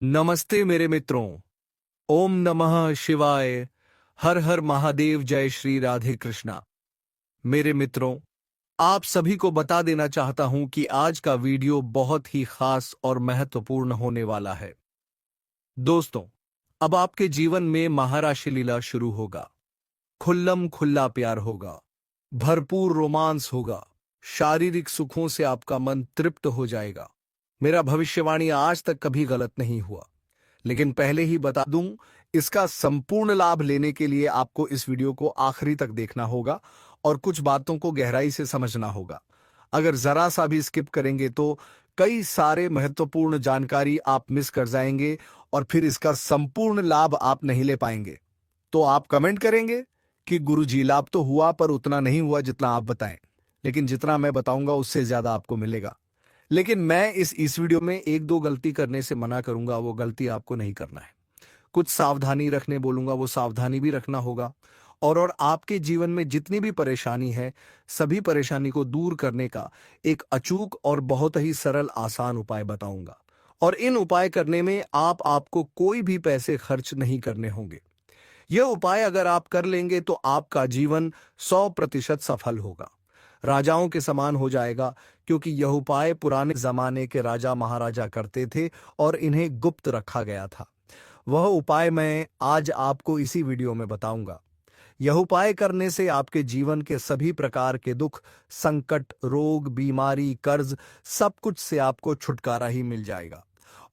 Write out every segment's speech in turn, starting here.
नमस्ते मेरे मित्रों। ओम नमः शिवाय। हर हर महादेव। जय श्री राधे कृष्णा। मेरे मित्रों, आप सभी को बता देना चाहता हूं कि आज का वीडियो बहुत ही खास और महत्वपूर्ण होने वाला है। दोस्तों, अब आपके जीवन में महाराशि लीला शुरू होगा। खुल्लम खुल्ला प्यार होगा, भरपूर रोमांस होगा, शारीरिक सुखों से आपका मन तृप्त हो जाएगा। मेरा भविष्यवाणी आज तक कभी गलत नहीं हुआ, लेकिन पहले ही बता दूं, इसका संपूर्ण लाभ लेने के लिए आपको इस वीडियो को आखिरी तक देखना होगा और कुछ बातों को गहराई से समझना होगा। अगर जरा सा भी स्किप करेंगे तो कई सारे महत्वपूर्ण जानकारी आप मिस कर जाएंगे और फिर इसका संपूर्ण लाभ आप नहीं ले पाएंगे। तो आप कमेंट करेंगे कि गुरुजी लाभ तो हुआ पर उतना नहीं हुआ जितना आप बताएं, लेकिन जितना मैं बताऊंगा उससे ज्यादा आपको मिलेगा। लेकिन मैं इस वीडियो में एक दो गलती करने से मना करूंगा, वो गलती आपको नहीं करना है। कुछ सावधानी रखने बोलूंगा, वो सावधानी भी रखना होगा। और आपके जीवन में जितनी भी परेशानी है, सभी परेशानी को दूर करने का एक अचूक और बहुत ही सरल आसान उपाय बताऊंगा। और इन उपाय करने में आपको कोई भी पैसे खर्च नहीं करने होंगे। यह उपाय अगर आप कर लेंगे तो आपका जीवन 100% सफल होगा, राजाओं के समान हो जाएगा, क्योंकि यह उपाय पुराने जमाने के राजा महाराजा करते थे और इन्हें गुप्त रखा गया था। वह उपाय मैं आज आपको इसी वीडियो में बताऊंगा। यह उपाय करने से आपके जीवन के सभी प्रकार के दुख, संकट, रोग, बीमारी, कर्ज, सब कुछ से आपको छुटकारा ही मिल जाएगा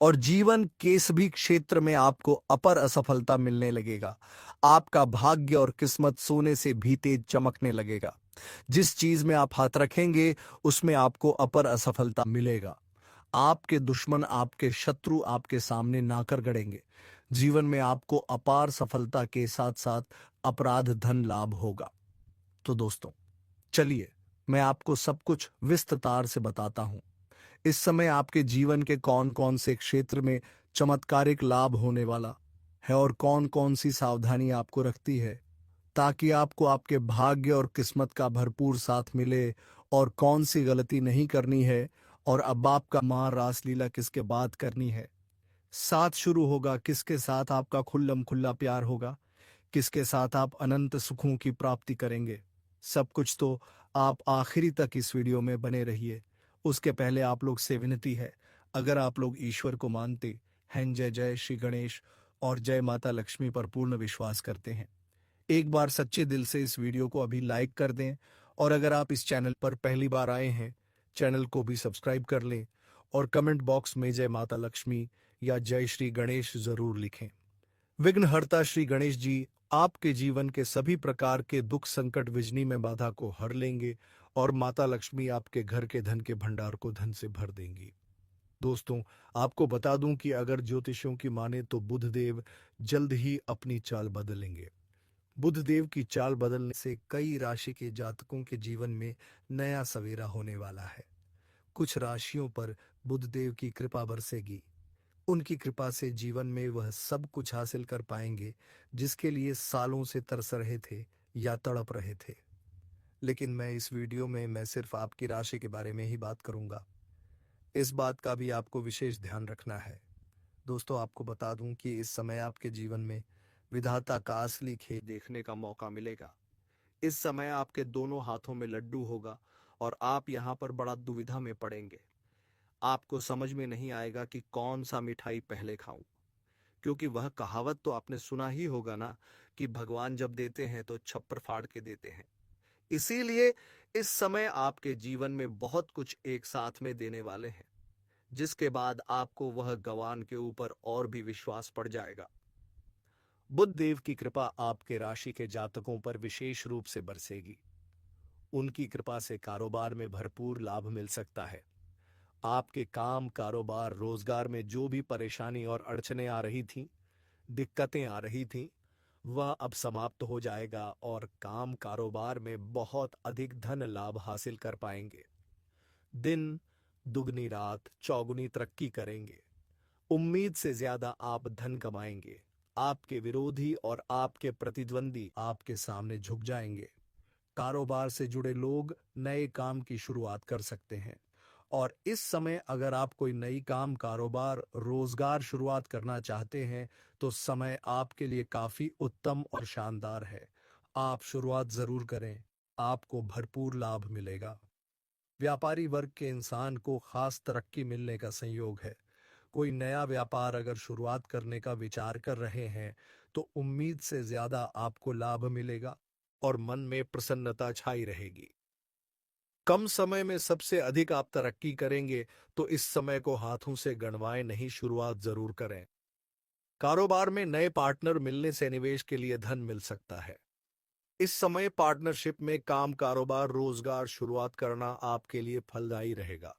और जीवन के सभी क्षेत्र में आपको अपर असफलता मिलने लगेगा। आपका भाग्य और किस्मत सोने से भी तेज चमकने लगेगा। जिस चीज में आप हाथ रखेंगे उसमें आपको अपर असफलता मिलेगा। आपके दुश्मन, आपके शत्रु आपके सामने नाकर गड़ेंगे। जीवन में आपको अपार सफलता के साथ साथ अपराध धन लाभ होगा। तो दोस्तों, चलिए मैं आपको सब कुछ विस्तार से बताता हूं। इस समय आपके जीवन के कौन कौन से क्षेत्र में चमत्कारिक लाभ होने वाला है और कौन कौन सी सावधानी आपको रखती है, ताकि आपको आपके भाग्य और किस्मत का भरपूर साथ मिले, और कौन सी गलती नहीं करनी है, और अब आपका मां रासलीला किसके बाद करनी है, साथ शुरू होगा किसके साथ आपका खुल्लम खुल्ला प्यार होगा, किसके साथ आप अनंत सुखों की प्राप्ति करेंगे। सब कुछ तो आप आखिरी तक इस वीडियो में बने रहिए। उसके पहले आप लोग से विनती है, अगर आप लोग ईश्वर को मानते हैं, जय जय श्री गणेश और जय माता लक्ष्मी पर पूर्ण विश्वास करते हैं, एक बार सच्चे दिल से इस वीडियो को अभी लाइक कर दें। और अगर आप इस चैनल पर पहली बार आए हैं, चैनल को भी सब्सक्राइब कर लें और कमेंट बॉक्स में जय माता लक्ष्मी या जय श्री गणेश जरूर लिखें। विघ्नहर्ता श्री गणेश जी आपके जीवन के सभी प्रकार के दुख, संकट, विजनी में बाधा को हर लेंगे और माता लक्ष्मी आपके घर के धन के भंडार को धन से भर देंगी। दोस्तों, आपको बता दूं कि अगर ज्योतिषियों की माने तो बुध देव जल्द ही अपनी चाल बदलेंगे। बुध देव की चाल बदलने से कई राशि के जातकों के जीवन में नया सवेरा होने वाला है। कुछ राशियों पर बुध देव की कृपा बरसेगी। उनकी कृपा से जीवन में वह सब कुछ हासिल कर पाएंगे जिसके लिए सालों से तरस रहे थे या तड़प रहे थे। लेकिन मैं इस वीडियो में मैं सिर्फ आपकी राशि के बारे में ही बात करूंगा। इस बात का भी आपको विशेष ध्यान रखना है। दोस्तों, आपको बता दूं कि इस समय आपके जीवन में विधाता का असली खेल देखने का मौका मिलेगा। इस समय आपके दोनों हाथों में लड्डू होगा और आप यहाँ पर बड़ा दुविधा में पड़ेंगे। आपको समझ में नहीं आएगा कि कौन सा मिठाई पहले खाऊं, क्योंकि वह कहावत तो आपने सुना ही होगा ना, कि भगवान जब देते हैं तो छप्पर फाड़ के देते हैं। इसीलिए इस समय आपके जीवन में बहुत कुछ एक साथ में देने वाले हैं, जिसके बाद आपको वह गवान के ऊपर और भी विश्वास पड़ जाएगा। बुध देव की कृपा आपके राशि के जातकों पर विशेष रूप से बरसेगी। उनकी कृपा से कारोबार में भरपूर लाभ मिल सकता है। आपके काम, कारोबार, रोजगार में जो भी परेशानी और अड़चने आ रही थीं, दिक्कतें आ रही थीं, वह अब समाप्त हो जाएगा और काम कारोबार में बहुत अधिक धन लाभ हासिल कर पाएंगे। दिन दुगनी रात चौगुनी तरक्की करेंगे। उम्मीद से ज्यादा आप धन कमाएंगे। आपके विरोधी और आपके प्रतिद्वंदी आपके सामने झुक जाएंगे। कारोबार से जुड़े लोग नए काम की शुरुआत कर सकते हैं और इस समय अगर आप कोई नई काम, कारोबार, रोजगार शुरुआत करना चाहते हैं तो समय आपके लिए काफी उत्तम और शानदार है। आप शुरुआत जरूर करें, आपको भरपूर लाभ मिलेगा। व्यापारी वर्ग के इंसान को खास तरक्की मिलने का संयोग है। कोई नया व्यापार अगर शुरुआत करने का विचार कर रहे हैं तो उम्मीद से ज्यादा आपको लाभ मिलेगा और मन में प्रसन्नता छाई रहेगी। कम समय में सबसे अधिक आप तरक्की करेंगे तो इस समय को हाथों से गणवाएं नहीं, शुरुआत जरूर करें। कारोबार में नए पार्टनर मिलने से निवेश के लिए धन मिल सकता है। इस समय पार्टनरशिप में काम, कारोबार, रोजगार शुरुआत करना आपके लिए फलदायी रहेगा।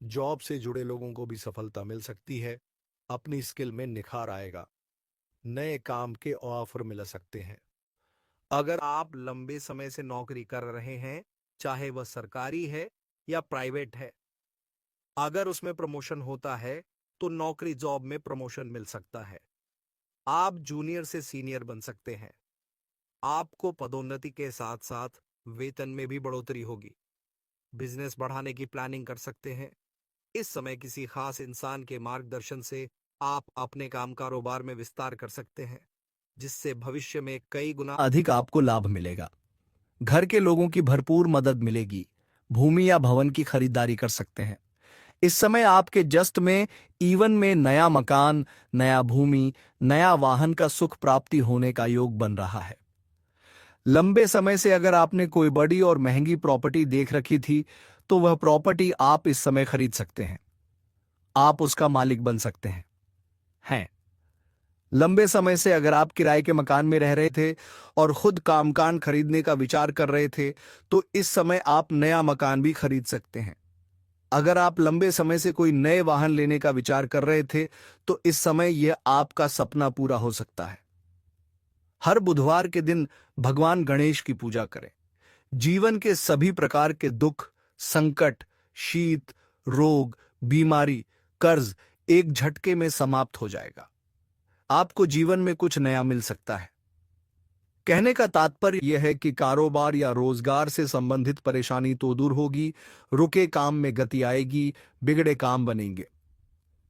जॉब से जुड़े लोगों को भी सफलता मिल सकती है। अपनी स्किल में निखार आएगा। नए काम के ऑफर मिल सकते हैं। अगर आप लंबे समय से नौकरी कर रहे हैं, चाहे वह सरकारी है या प्राइवेट है, अगर उसमें प्रमोशन होता है तो नौकरी जॉब में प्रमोशन मिल सकता है। आप जूनियर से सीनियर बन सकते हैं। आपको पदोन्नति के साथ साथ वेतन में भी बढ़ोतरी होगी। बिजनेस बढ़ाने की प्लानिंग कर सकते हैं। इस समय किसी खास इंसान के मार्गदर्शन से आप अपने काम, कारोबार में विस्तार कर सकते हैं, जिससे भविष्य में कई गुना अधिक आपको लाभ मिलेगा। घर के लोगों की भरपूर मदद मिलेगी। भूमि या भवन की खरीदारी कर सकते हैं। इस समय आपके जस्ट में ईवन में नया मकान, नया भूमि, नया वाहन का सुख प्राप्ति होने का योग बन रहा है। लंबे समय से अगर आपने कोई बड़ी और महंगी प्रॉपर्टी देख रखी थी तो वह प्रॉपर्टी आप इस समय खरीद सकते हैं। आप उसका मालिक बन सकते हैं। लंबे समय से अगर आप किराए के मकान में रह रहे थे और खुद का मकान खरीदने का विचार कर रहे थे तो इस समय आप नया मकान भी खरीद सकते हैं। अगर आप लंबे समय से कोई नए वाहन लेने का विचार कर रहे थे तो इस समय यह आपका सपना पूरा हो सकता है। हर बुधवार के दिन भगवान गणेश की पूजा करें। जीवन के सभी प्रकार के दुख, संकट, शीत, रोग, बीमारी, कर्ज एक झटके में समाप्त हो जाएगा। आपको जीवन में कुछ नया मिल सकता है। कहने का तात्पर्य यह है कि कारोबार या रोजगार से संबंधित परेशानी तो दूर होगी, रुके काम में गति आएगी, बिगड़े काम बनेंगे।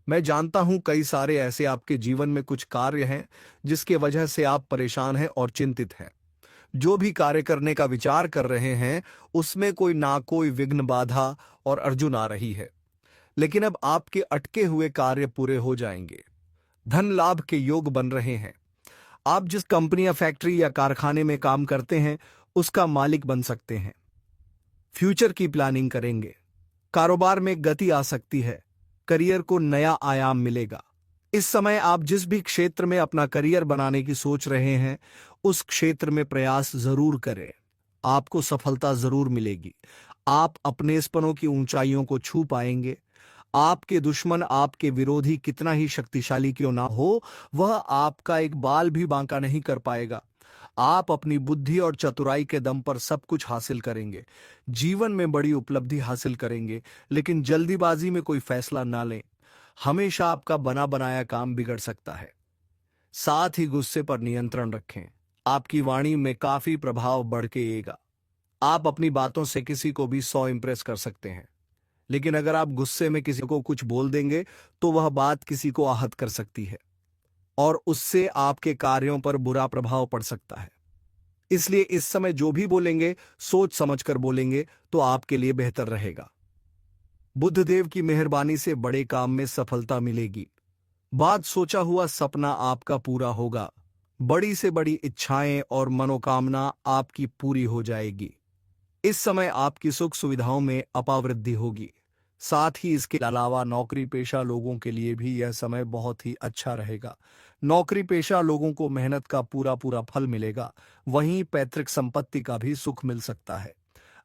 मैं जानता हूं कई सारे ऐसे आपके जीवन में कुछ कार्य हैं जिसके वजह से आप परेशान हैं और चिंतित हैं। जो भी कार्य करने का विचार कर रहे हैं उसमें कोई ना कोई विघ्न, बाधा और अर्जुन आ रही है, लेकिन अब आपके अटके हुए कार्य पूरे हो जाएंगे। धन लाभ के योग बन रहे हैं। आप जिस कंपनी या फैक्ट्री या कारखाने में काम करते हैं उसका मालिक बन सकते हैं। फ्यूचर की प्लानिंग करेंगे। कारोबार में गति आ सकती है। करियर को नया आयाम मिलेगा। इस समय आप जिस भी क्षेत्र में अपना करियर बनाने की सोच रहे हैं उस क्षेत्र में प्रयास जरूर करें। आपको सफलता जरूर मिलेगी। आप अपने सपनों की ऊंचाइयों को छू पाएंगे। आपके दुश्मन, आपके विरोधी कितना ही शक्तिशाली क्यों ना हो, वह आपका एक बाल भी बांका नहीं कर पाएगा। आप अपनी बुद्धि और चतुराई के दम पर सब कुछ हासिल करेंगे। जीवन में बड़ी उपलब्धि हासिल करेंगे, लेकिन जल्दीबाजी में कोई फैसला ना लें। हमेशा आपका बना बनाया काम बिगड़ सकता है। साथ ही गुस्से पर नियंत्रण रखें। आपकी वाणी में काफी प्रभाव बढ़ के आएगा। आप अपनी बातों से किसी को भी 100 इंप्रेस कर सकते हैं, लेकिन अगर आप गुस्से में किसी को कुछ बोल देंगे तो वह बात किसी को आहत कर सकती है और उससे आपके कार्यों पर बुरा प्रभाव पड़ सकता है। इसलिए इस समय जो भी बोलेंगे सोच समझकर बोलेंगे तो आपके लिए बेहतर रहेगा। बुद्धदेव की मेहरबानी से बड़े काम में सफलता मिलेगी। बात सोचा हुआ सपना आपका पूरा होगा। बड़ी से बड़ी इच्छाएं और मनोकामना आपकी पूरी हो जाएगी। इस समय आपकी सुख सुविधाओं में अपावृद्धि होगी। साथ ही इसके अलावा नौकरी पेशा लोगों के लिए भी यह समय बहुत ही अच्छा रहेगा। नौकरी पेशा लोगों को मेहनत का पूरा पूरा फल मिलेगा। वहीं पैतृक संपत्ति का भी सुख मिल सकता है।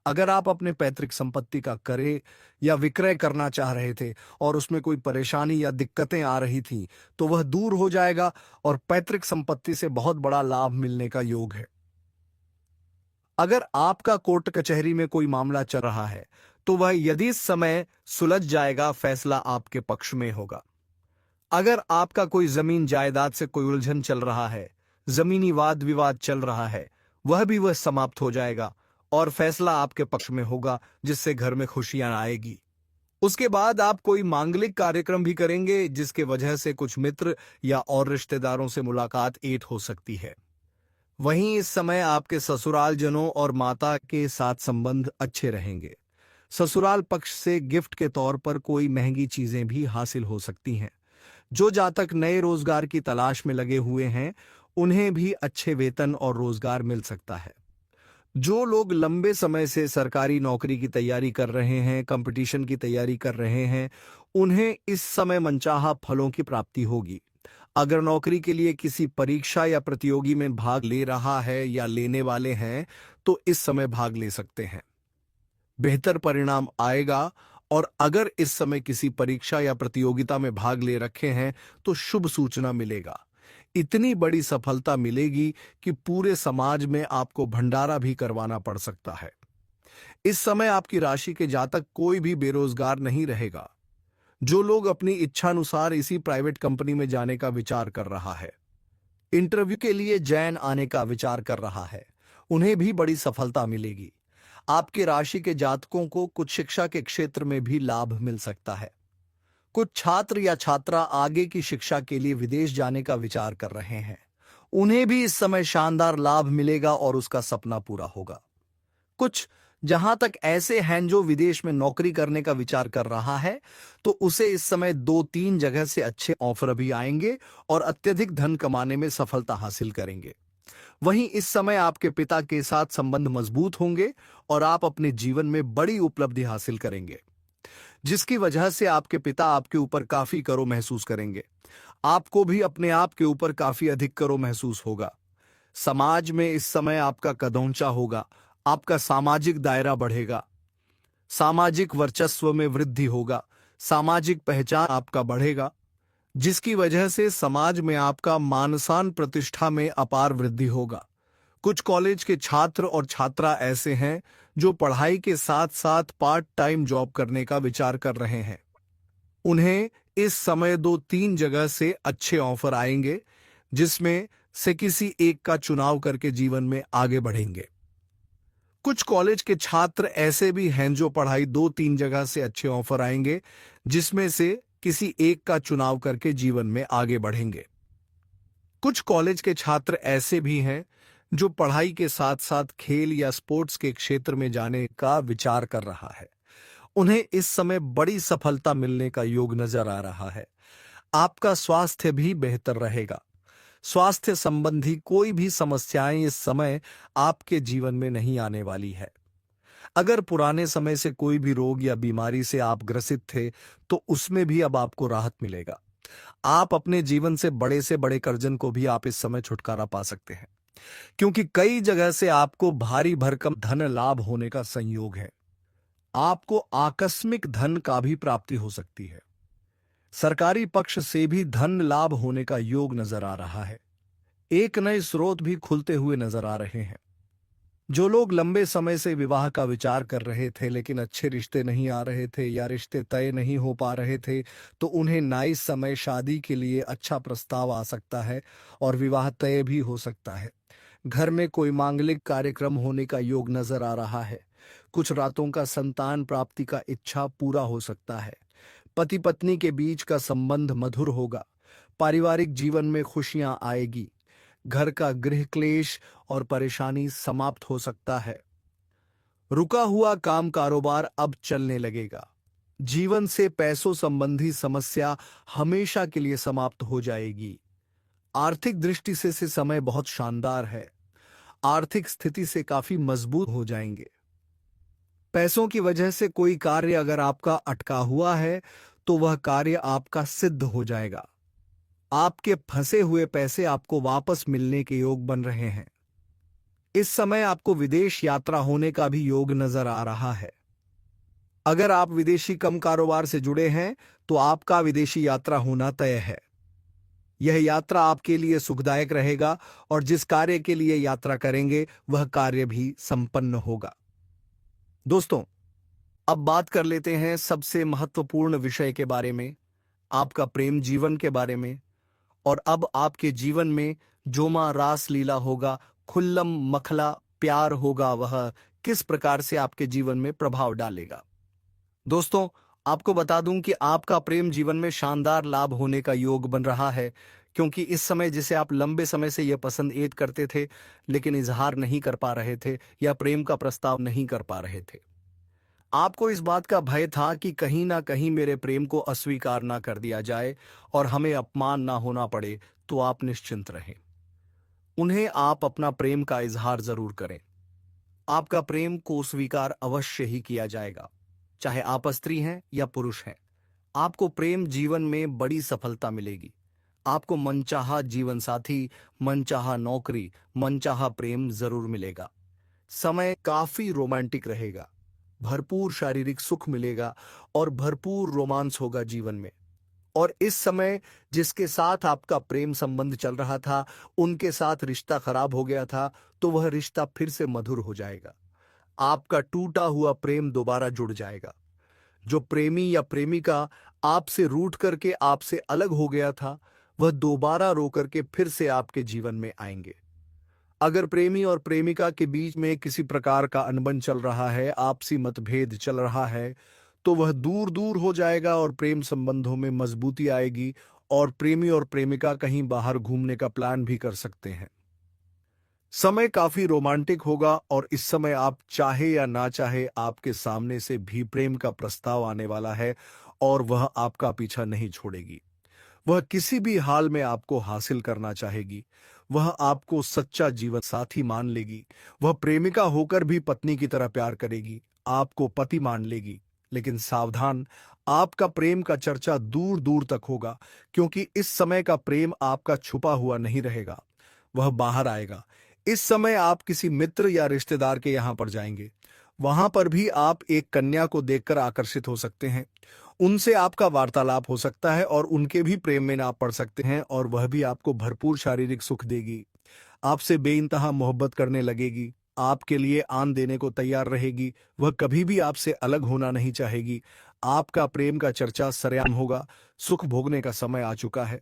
अगर आप अपने पैतृक संपत्ति का क्रय या विक्रय करना चाह रहे थे और उसमें कोई परेशानी या दिक्कतें आ रही थी तो वह दूर हो जाएगा और पैतृक संपत्ति से बहुत बड़ा लाभ मिलने का योग है। अगर आपका कोर्ट कचहरी में कोई मामला चल रहा है तो वह यदि इस समय सुलझ जाएगा, फैसला आपके पक्ष में होगा। अगर आपका कोई जमीन जायदाद से कोई उलझन चल रहा है, जमीनी वाद विवाद चल रहा है, वह समाप्त हो जाएगा और फैसला आपके पक्ष में होगा, जिससे घर में खुशियां आएगी। उसके बाद आप कोई मांगलिक कार्यक्रम भी करेंगे जिसके वजह से कुछ मित्र या और रिश्तेदारों से मुलाकात ऐट हो सकती है। वहीं इस समय आपके ससुराल जनों और माता के साथ संबंध अच्छे रहेंगे। ससुराल पक्ष से गिफ्ट के तौर पर कोई महंगी चीजें भी हासिल हो सकती हैं। जो जातक नए रोजगार की तलाश में लगे हुए हैं, उन्हें भी अच्छे वेतन और रोजगार मिल सकता है। जो लोग लंबे समय से सरकारी नौकरी की तैयारी कर रहे हैं, कंपटीशन की तैयारी कर रहे हैं, उन्हें इस समय मनचाहा फलों की प्राप्ति होगी। अगर नौकरी के लिए किसी परीक्षा या प्रतियोगी में भाग ले रहा है या लेने वाले हैं, तो इस समय भाग ले सकते हैं। बेहतर परिणाम आएगा। और अगर इस समय किसी परीक्षा या प्रतियोगिता में भाग ले रखे हैं, तो शुभ सूचना मिलेगा। इतनी बड़ी सफलता मिलेगी कि पूरे समाज में आपको भंडारा भी करवाना पड़ सकता है। इस समय आपकी राशि के जातक कोई भी बेरोजगार नहीं रहेगा। जो लोग अपनी इच्छानुसार इसी प्राइवेट कंपनी में जाने का विचार कर रहा है, इंटरव्यू के लिए जैन आने का विचार कर रहा है, उन्हें भी बड़ी सफलता मिलेगी। आपके राशि के जातकों को कुछ शिक्षा के क्षेत्र में भी लाभ मिल सकता है। कुछ छात्र या छात्रा आगे की शिक्षा के लिए विदेश जाने का विचार कर रहे हैं, उन्हें भी इस समय शानदार लाभ मिलेगा और उसका सपना पूरा होगा। कुछ जहां तक ऐसे हैं जो विदेश में नौकरी करने का विचार कर रहा है, तो उसे इस समय 2-3 जगह से अच्छे ऑफर भी आएंगे और अत्यधिक धन कमाने में सफलता हासिल करेंगे। वहीं इस समय आपके पिता के साथ संबंध मजबूत होंगे और आप अपने जीवन में बड़ी उपलब्धि हासिल करेंगे, जिसकी वजह से आपके पिता आपके ऊपर काफी गर्व महसूस करेंगे। आपको भी अपने आप के ऊपर काफी अधिक गर्व महसूस होगा। समाज में इस समय आपका कद ऊंचा होगा, आपका सामाजिक दायरा बढ़ेगा, सामाजिक वर्चस्व में वृद्धि होगा, सामाजिक पहचान आपका बढ़ेगा, जिसकी वजह से समाज में आपका मान सम्मान प्रतिष्ठा में अपार वृद्धि होगा। कुछ कॉलेज के छात्र और छात्रा ऐसे हैं जो पढ़ाई के साथ साथ पार्ट टाइम जॉब करने का विचार कर रहे हैं, उन्हें इस समय 2-3 जगह से अच्छे ऑफर आएंगे, जिसमें से किसी एक का चुनाव करके जीवन में आगे बढ़ेंगे। कुछ कॉलेज के छात्र ऐसे भी हैं जो पढ़ाई 2-3 जगह से अच्छे ऑफर आएंगे, जिसमें से किसी एक का चुनाव करके जीवन में आगे बढ़ेंगे। कुछ कॉलेज के छात्र ऐसे भी हैं जो पढ़ाई के साथ साथ खेल या स्पोर्ट्स के क्षेत्र में जाने का विचार कर रहा है, उन्हें इस समय बड़ी सफलता मिलने का योग नजर आ रहा है। आपका स्वास्थ्य भी बेहतर रहेगा। स्वास्थ्य संबंधी कोई भी समस्याएं इस समय आपके जीवन में नहीं आने वाली है। अगर पुराने समय से कोई भी रोग या बीमारी से आप ग्रसित थे, तो उसमें भी अब आपको राहत मिलेगा। आप अपने जीवन से बड़े कर्जन को भी आप इस समय छुटकारा पा सकते हैं, क्योंकि कई जगह से आपको भारी भरकम धन लाभ होने का संयोग है। आपको आकस्मिक धन का भी प्राप्ति हो सकती है। सरकारी पक्ष से भी धन लाभ होने का योग नजर आ रहा है। एक नए स्रोत भी खुलते हुए नजर आ रहे हैं। जो लोग लंबे समय से विवाह का विचार कर रहे थे लेकिन अच्छे रिश्ते नहीं आ रहे थे या रिश्ते तय नहीं हो पा रहे थे, तो उन्हें नाइस समय शादी के लिए अच्छा प्रस्ताव आ सकता है और विवाह तय भी हो सकता है। घर में कोई मांगलिक कार्यक्रम होने का योग नजर आ रहा है। कुछ रातों का संतान प्राप्ति का इच्छा पूरा हो सकता है। पति पत्नी के बीच का संबंध मधुर होगा। पारिवारिक जीवन में खुशियां आएगी। घर का गृह क्लेश और परेशानी समाप्त हो सकता है। रुका हुआ काम कारोबार अब चलने लगेगा। जीवन से पैसों संबंधी समस्या हमेशा के लिए समाप्त हो जाएगी। आर्थिक दृष्टि से समय बहुत शानदार है। आर्थिक स्थिति से काफी मजबूत हो जाएंगे। पैसों की वजह से कोई कार्य अगर आपका अटका हुआ है, तो वह कार्य आपका सिद्ध हो जाएगा। आपके फंसे हुए पैसे आपको वापस मिलने के योग बन रहे हैं। इस समय आपको विदेश यात्रा होने का भी योग नजर आ रहा है। अगर आप विदेशी कम कारोबार से जुड़े हैं, तो आपका विदेशी यात्रा होना तय है। यह यात्रा आपके लिए सुखदायक रहेगा और जिस कार्य के लिए यात्रा करेंगे वह कार्य भी संपन्न होगा। दोस्तों, अब बात कर लेते हैं सबसे महत्वपूर्ण विषय के बारे में, आपका प्रेम जीवन के बारे में। और अब आपके जीवन में जो मां रास लीला होगा, खुल्लम मखला प्यार होगा, वह किस प्रकार से आपके जीवन में प्रभाव डालेगा। दोस्तों, आपको बता दूं कि आपका प्रेम जीवन में शानदार लाभ होने का योग बन रहा है, क्योंकि इस समय जिसे आप लंबे समय से यह पसंद ऐद करते थे लेकिन इजहार नहीं कर पा रहे थे या प्रेम का प्रस्ताव नहीं कर पा रहे थे। आपको इस बात का भय था कि कहीं ना कहीं मेरे प्रेम को अस्वीकार ना कर दिया जाए और हमें अपमान ना होना पड़े। तो आप निश्चिंत रहें, उन्हें आप अपना प्रेम का इजहार जरूर करें। आपका प्रेम को स्वीकार अवश्य ही किया जाएगा, चाहे आप स्त्री हैं या पुरुष हैं। आपको प्रेम जीवन में बड़ी सफलता मिलेगी। आपको मनचाहा जीवन साथी, मनचाहा नौकरी, मनचाहा प्रेम जरूर मिलेगा। समय काफी रोमांटिक रहेगा, भरपूर शारीरिक सुख मिलेगा और भरपूर रोमांस होगा जीवन में। और इस समय जिसके साथ आपका प्रेम संबंध चल रहा था, उनके साथ रिश्ता खराब हो गया था, तो वह रिश्ता फिर से मधुर हो जाएगा। आपका टूटा हुआ प्रेम दोबारा जुड़ जाएगा। जो प्रेमी या प्रेमिका आपसे रूठ करके आपसे अलग हो गया था, वह दोबारा रो करके फिर से आपके जीवन में आएंगे। अगर प्रेमी और प्रेमिका के बीच में किसी प्रकार का अनबन चल रहा है, आपसी मतभेद चल रहा है, तो वह दूर दूर हो जाएगा और प्रेम संबंधों में मजबूती आएगी और प्रेमी और प्रेमिका कहीं बाहर घूमने का प्लान भी कर सकते हैं। समय काफी रोमांटिक होगा और इस समय आप चाहे या ना चाहे आपके सामने से भी प्रेम का प्रस्ताव आने वाला है और वह आपका पीछा नहीं छोड़ेगी। वह किसी भी हाल में आपको हासिल करना चाहेगी। वह आपको सच्चा जीवन साथी मान लेगी। वह प्रेमिका होकर भी पत्नी की तरह प्यार करेगी, आपको पति मान लेगी। लेकिन सावधान, आपका प्रेम का चर्चा दूर दूर तक होगा, क्योंकि इस समय का प्रेम आपका छुपा हुआ नहीं रहेगा, वह बाहर आएगा। इस समय आप किसी मित्र या रिश्तेदार के यहां पर जाएंगे। वहां पर भी आप एक कन्या को देखकर आकर्षित हो सकते हैं। उनसे आपका वार्तालाप हो सकता है और उनके भी प्रेम में आप पड़ सकते हैं और वह भी आपको भरपूर शारीरिक सुख देगी। आपसे बेइंतहा मोहब्बत करने लगेगी, आपके लिए आन देने को तैयार रहेगी। वह कभी भी आपसे अलग होना नहीं चाहेगी। आपका प्रेम का चर्चा सरेआम होगा। सुख भोगने का समय आ चुका है।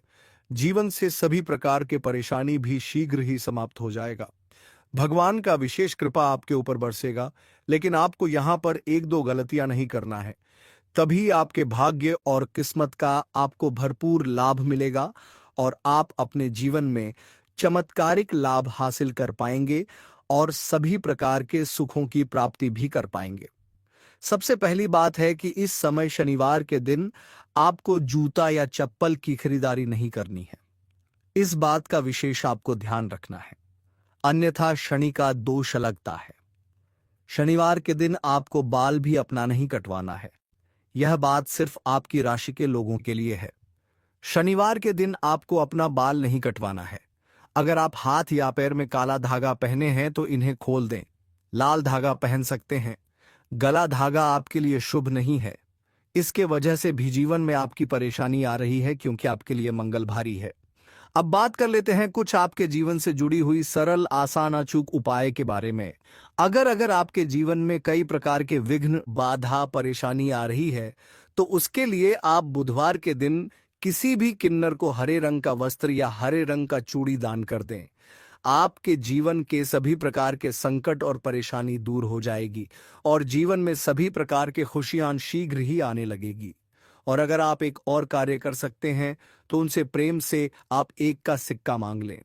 जीवन से सभी प्रकार के परेशानी भी शीघ्र ही समाप्त हो जाएगा। भगवान का विशेष कृपा आपके ऊपर बरसेगा, लेकिन आपको यहां पर एक दो गलतियां नहीं करना है। तभी आपके भाग्य और किस्मत का आपको भरपूर लाभ मिलेगा और आप अपने जीवन में चमत्कारिक लाभ हासिल कर पाएंगे और सभी प्रकार के सुखों की प्राप्ति भी कर पाएंगे। सबसे पहली बात है कि इस समय शनिवार के दिन आपको जूता या चप्पल की खरीदारी नहीं करनी है। इस बात का विशेष आपको ध्यान रखना है, अन्यथा शनि का दोष लगता है। शनिवार के दिन आपको बाल भी अपना नहीं कटवाना है। यह बात सिर्फ आपकी राशि के लोगों के लिए है। शनिवार के दिन आपको अपना बाल नहीं कटवाना है। अगर आप हाथ या पैर में काला धागा पहने हैं तो इन्हें खोल दें। लाल धागा पहन सकते हैं। गला धागा आपके लिए शुभ नहीं है। इसके वजह से भी जीवन में आपकी परेशानी आ रही है, क्योंकि आपके लिए मंगल भारी है। अब बात कर लेते हैं कुछ आपके जीवन से जुड़ी हुई सरल, आसान, अचूक उपाय के बारे में। अगर आपके जीवन में कई प्रकार के विघ्न, बाधा, परेशानी आ रही है, तो उसके लिए आप बुधवार के दिन किसी भी किन्नर को हरे रंग का वस्त्र या हरे रंग का चूड़ी दान कर दें। आपके जीवन के सभी प्रकार के संकट और परेशानी दूर हो जाएगी और जीवन में सभी प्रकार के खुशियां शीघ्र ही आने लगेगी। और अगर आप एक और कार्य कर सकते हैं तो उनसे प्रेम से आप एक का सिक्का मांग लें।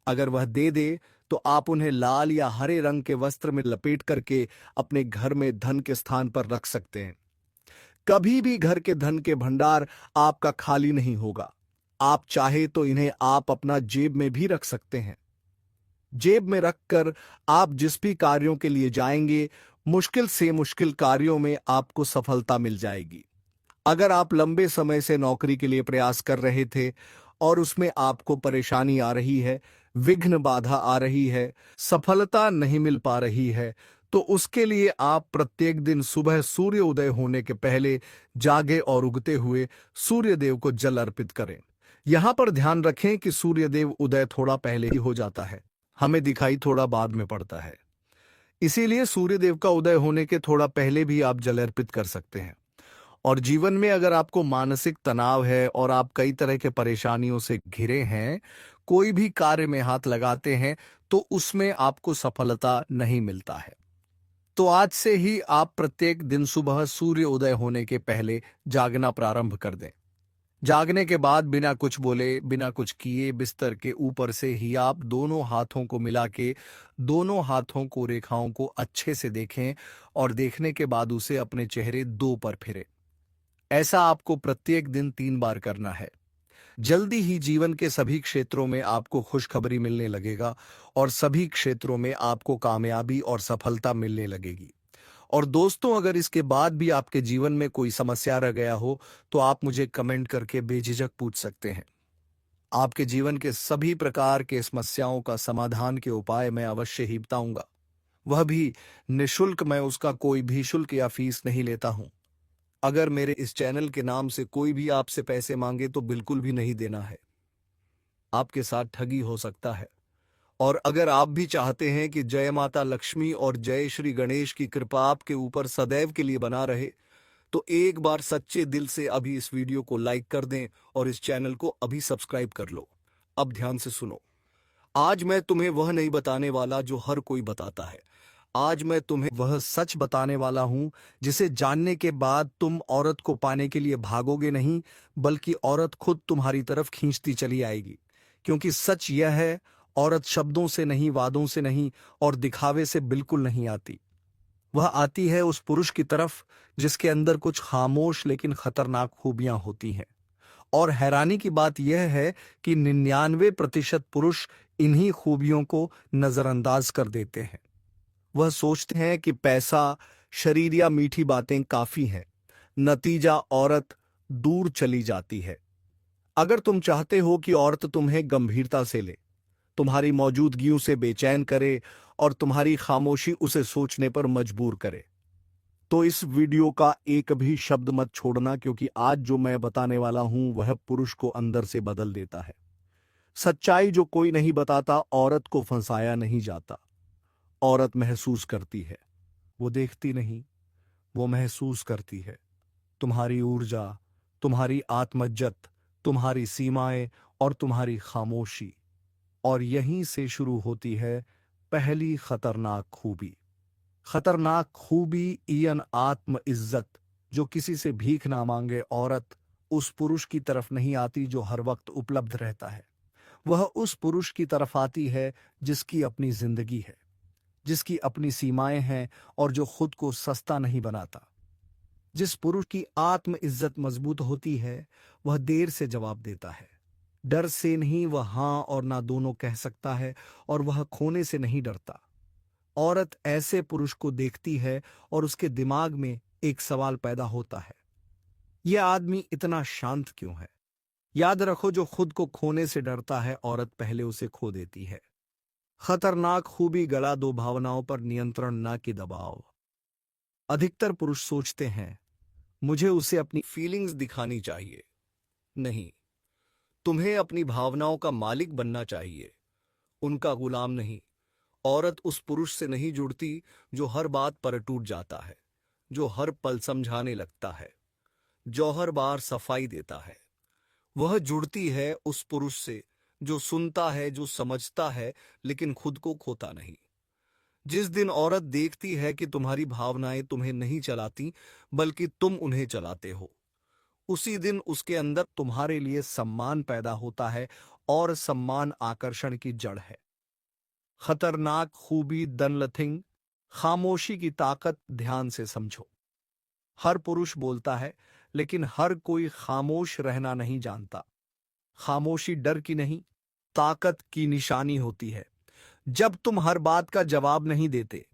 अगर वह दे दे तो आप उन्हें लाल या हरे रंग के वस्त्र में लपेट करके अपने घर में धन के स्थान पर रख सकते हैं। कभी भी घर के धन के भंडार आपका खाली नहीं होगा। आप चाहे तो इन्हें आप अपना जेब में भी रख सकते हैं। जेब में रखकर आप जिस भी कार्यों के लिए जाएंगे, मुश्किल से मुश्किल कार्यों में आपको सफलता मिल जाएगी। अगर आप लंबे समय से नौकरी के लिए प्रयास कर रहे थे और उसमें आपको परेशानी आ रही है, विघ्न बाधा आ रही है, सफलता नहीं मिल पा रही है, तो उसके लिए आप प्रत्येक दिन सुबह सूर्य उदय होने के पहले जागे और उगते हुए सूर्य देव को जल अर्पित करें। यहां पर ध्यान रखें कि सूर्य देव उदय थोड़ा पहले ही हो जाता है, हमें दिखाई थोड़ा बाद में पड़ता है। इसीलिए सूर्य देव का उदय होने के थोड़ा पहले भी आप जल अर्पित कर सकते हैं। और जीवन में अगर आपको मानसिक तनाव है और आप कई तरह के परेशानियों से घिरे हैं, कोई भी कार्य में हाथ लगाते हैं तो उसमें आपको सफलता नहीं मिलता है। तो आज से ही आप प्रत्येक दिन सुबह सूर्य उदय होने के पहले जागना प्रारंभ कर दें। जागने के बाद बिना कुछ बोले, बिना कुछ किए बिस्तर के ऊपर से ही आप दोनों हाथों को मिला के दोनों हाथों को रेखाओं को अच्छे से देखें और देखने के बाद उसे अपने चेहरे दो पर फिरें। ऐसा आपको प्रत्येक दिन 3 बार करना है। जल्दी ही जीवन के सभी क्षेत्रों में आपको खुशखबरी मिलने लगेगा और सभी क्षेत्रों में आपको कामयाबी और सफलता मिलने लगेगी। और दोस्तों, अगर इसके बाद भी आपके जीवन में कोई समस्या रह गया हो तो आप मुझे कमेंट करके बेझिझक पूछ सकते हैं। आपके जीवन के सभी प्रकार के समस्याओं का समाधान के उपाय मैं अवश्य ही बताऊंगा, वह भी निशुल्क। मैं उसका कोई भी शुल्क या फीस नहीं लेता हूं। अगर मेरे इस चैनल के नाम से कोई भी आपसे पैसे मांगे तो बिल्कुल भी नहीं देना है, आपके साथ ठगी हो सकता है। और अगर आप भी चाहते हैं कि जय माता लक्ष्मी और जय श्री गणेश की कृपा आपके ऊपर सदैव के लिए बना रहे, तो एक बार सच्चे दिल से अभी इस वीडियो को लाइक कर दें और इस चैनल को अभी सब्सक्राइब कर लो। अब ध्यान से सुनो। आज मैं तुम्हें वह नहीं बताने वाला जो हर कोई बताता है। आज मैं तुम्हें वह सच बताने वाला हूं जिसे जानने के बाद तुम औरत को पाने के लिए भागोगे नहीं, बल्कि औरत खुद तुम्हारी तरफ खींचती चली आएगी। क्योंकि सच यह है, औरत शब्दों से नहीं, वादों से नहीं और दिखावे से बिल्कुल नहीं आती। वह आती है उस पुरुष की तरफ जिसके अंदर कुछ खामोश लेकिन खतरनाक खूबियां होती हैं। और हैरानी की बात यह है कि 99% पुरुष इन्हीं खूबियों को नजरअंदाज कर देते हैं। वह सोचते हैं कि पैसा, शरीर या मीठी बातें काफी हैं। नतीजा औरत दूर चली जाती है। अगर तुम चाहते हो कि औरत तुम्हें गंभीरता से ले, तुम्हारी मौजूदगियों से बेचैन करे और तुम्हारी खामोशी उसे सोचने पर मजबूर करे, तो इस वीडियो का एक भी शब्द मत छोड़ना, क्योंकि आज जो मैं बताने वाला हूं वह पुरुष को अंदर से बदल देता है। सच्चाई जो कोई नहीं बताता, औरत को फंसाया नहीं जाता। औरत महसूस करती है, वो देखती नहीं, वो महसूस करती है। तुम्हारी ऊर्जा, तुम्हारी आत्मइज्जत, तुम्हारी सीमाएं और तुम्हारी खामोशी। और यहीं से शुरू होती है पहली खतरनाक खूबी। खतरनाक खूबी इयन आत्म इज्जत। जो किसी से भीख ना मांगे औरत उस पुरुष की तरफ नहीं आती जो हर वक्त उपलब्ध रहता है। वह उस पुरुष की तरफ आती है जिसकी अपनी जिंदगी है, जिसकी अपनी सीमाएं हैं और जो खुद को सस्ता नहीं बनाता। जिस पुरुष की आत्म इज्जत मजबूत होती है वह देर से जवाब देता है। डर से नहीं, वह हां और ना दोनों कह सकता है। और वह खोने से नहीं डरता। औरत ऐसे पुरुष को देखती है और उसके दिमाग में एक सवाल पैदा होता है, यह आदमी इतना शांत क्यों है? याद रखो, जो खुद को खोने से डरता है औरत पहले उसे खो देती है। खतरनाक खूबी गला दो भावनाओं पर नियंत्रण ना कि दबाव। अधिकतर पुरुष सोचते हैं मुझे उसे अपनी फीलिंग्स दिखानी चाहिए। नहीं, तुम्हें अपनी भावनाओं का मालिक बनना चाहिए, उनका गुलाम नहीं। औरत उस पुरुष से नहीं जुड़ती जो हर बात पर टूट जाता है, जो हर पल समझाने लगता है, जो हर बार सफाई देता है। वह जुड़ती है उस पुरुष से जो सुनता है, जो समझता है, लेकिन खुद को खोता नहीं। जिस दिन औरत देखती है कि तुम्हारी भावनाएं तुम्हें नहीं चलाती बल्कि तुम उन्हें चलाते हो, उसी दिन उसके अंदर तुम्हारे लिए सम्मान पैदा होता है। और सम्मान आकर्षण की जड़ है। खतरनाक खूबी दनलथिंग, खामोशी की ताकत। ध्यान से समझो। हर पुरुष बोलता है, लेकिन हर कोई खामोश रहना नहीं जानता। खामोशी डर की नहीं, ताकत की निशानी होती है। जब तुम हर बात का जवाब नहीं देते,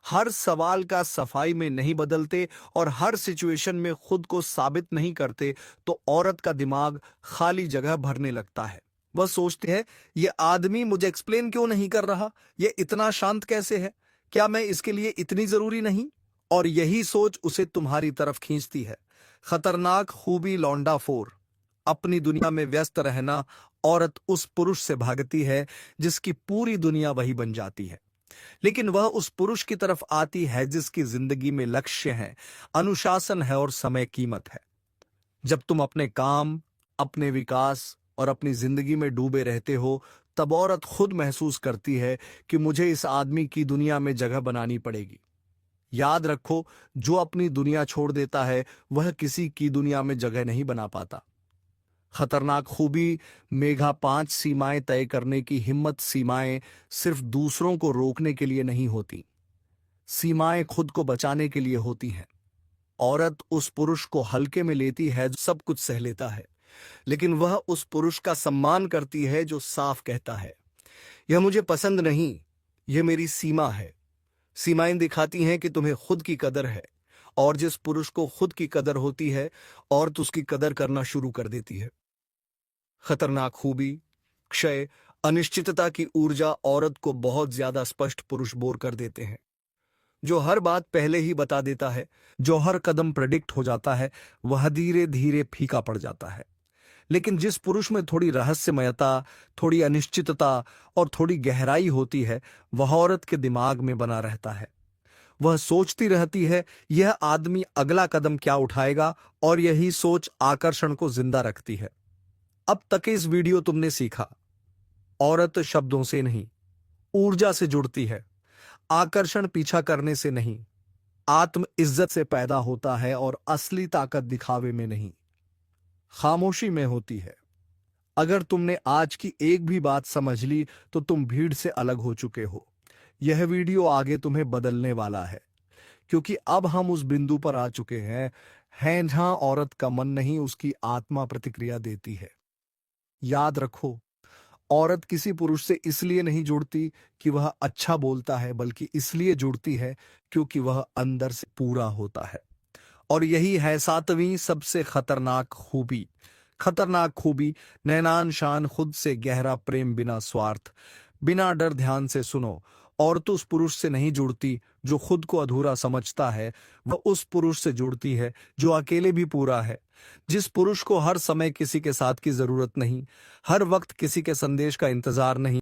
हर सवाल का सफाई में नहीं बदलते और हर सिचुएशन में खुद को साबित नहीं करते, तो औरत का दिमाग खाली जगह भरने लगता है। वह सोचते हैं, यह आदमी मुझे एक्सप्लेन क्यों नहीं कर रहा? यह इतना शांत कैसे है? क्या मैं इसके लिए इतनी जरूरी नहीं? और यही सोच उसे तुम्हारी तरफ खींचती है। खतरनाक खूबी लौंडा फोर। अपनी दुनिया में व्यस्त रहना। औरत उस पुरुष से भागती है जिसकी पूरी दुनिया वही बन जाती है, लेकिन वह उस पुरुष की तरफ आती है जिसकी जिंदगी में लक्ष्य है, अनुशासन है और समय कीमत है। जब तुम अपने काम, अपने विकास और अपनी जिंदगी में डूबे रहते हो, तब औरत खुद महसूस करती है कि मुझे इस आदमी की दुनिया में जगह बनानी पड़ेगी। याद रखो, जो अपनी दुनिया छोड़ देता है वह किसी की दुनिया में जगह नहीं बना पाता। खतरनाक खूबी मेघा 5 सीमाएं तय करने की हिम्मत। सीमाएं सिर्फ दूसरों को रोकने के लिए नहीं होती, सीमाएं खुद को बचाने के लिए होती हैं। औरत उस पुरुष को हल्के में लेती है जो सब कुछ सह लेता है, लेकिन वह उस पुरुष का सम्मान करती है जो साफ कहता है, यह मुझे पसंद नहीं, यह मेरी सीमा है। सीमाएं दिखाती हैं कि तुम्हें खुद की कदर है, और जिस पुरुष को खुद की कदर होती है औरत उसकी कदर करना शुरू कर देती है। खतरनाक खूबी क्षय अनिश्चितता की ऊर्जा औरत को बहुत ज्यादा स्पष्ट पुरुष बोर कर देते हैं, जो हर बात पहले ही बता देता है, जो हर कदम प्रेडिक्ट हो जाता है, वह धीरे धीरे फीका पड़ जाता है। लेकिन जिस पुरुष में थोड़ी रहस्यमयता, थोड़ी अनिश्चितता और थोड़ी गहराई होती है, वह औरत के दिमाग में बना रहता है। वह सोचती रहती है यह आदमी अगला कदम क्या उठाएगा, और यही सोच आकर्षण को जिंदा रखती है। अब तक इस वीडियो तुमने सीखा, औरत शब्दों से नहीं, ऊर्जा से जुड़ती है। आकर्षण पीछा करने से नहीं, आत्म इज्जत से पैदा होता है, और असली ताकत दिखावे में नहीं, खामोशी में होती है। अगर तुमने आज की एक भी बात समझ ली तो तुम भीड़ से अलग हो चुके हो। यह वीडियो आगे तुम्हें बदलने वाला है, क्योंकि अब हम उस बिंदु पर आ चुके हैं जहां औरत का मन नहीं, उसकी आत्मा प्रतिक्रिया देती है। याद रखो, औरत किसी पुरुष से इसलिए नहीं जुड़ती कि वह अच्छा बोलता है, बल्कि इसलिए जुड़ती है क्योंकि वह अंदर से पूरा होता है। और यही है 7वीं सबसे खतरनाक खूबी। खतरनाक खूबी नैनान शान, खुद से गहरा प्रेम, बिना स्वार्थ, बिना डर। ध्यान से सुनो, औरत उस पुरुष से नहीं जुड़ती जो खुद को अधूरा समझता है, वह उस पुरुष से जुड़ती है जो अकेले भी पूरा है। जिस पुरुष को हर समय किसी के साथ की जरूरत नहीं, हर वक्त किसी के संदेश का इंतजार नहीं,